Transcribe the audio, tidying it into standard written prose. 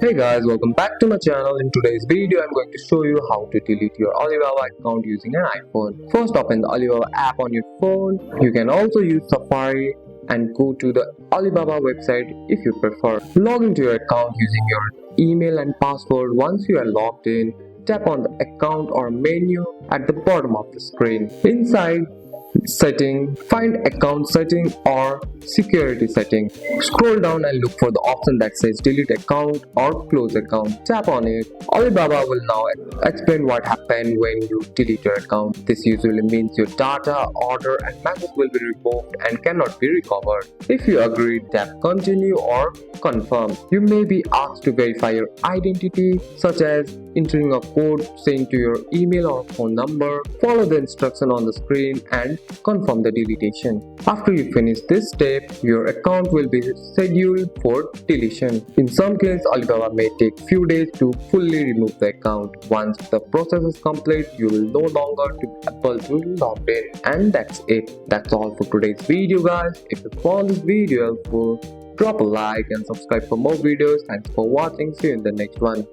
Hey guys, welcome back to my channel. In today's video, I'm going to show you how to delete your Alibaba account using an iPhone. First, open the Alibaba app on your phone. You can also use Safari and go to the Alibaba website if you prefer. Log into your account using your email and password. Once you are logged in, tap on the account or menu at the bottom of the screen. Inside setting, find account setting or security setting. Scroll down and look for the option that says delete account or close account. Tap on it. Alibaba will now explain what happened when you delete your account. This usually means your data, order and message will be removed and cannot be recovered. If you agree, tap continue or confirm. You may be asked to verify your identity, such as entering a code sent to your email or phone number. Follow the instruction on the screen and confirm the deletion. After you finish this step, your account will be scheduled for deletion. In some cases, Alibaba may take few days to fully remove the account. Once the process is complete, you will no longer be able to log in. And that's it. That's all for today's video, guys. If you found this video helpful, drop a like and subscribe for more videos. Thanks for watching. See you in the next one.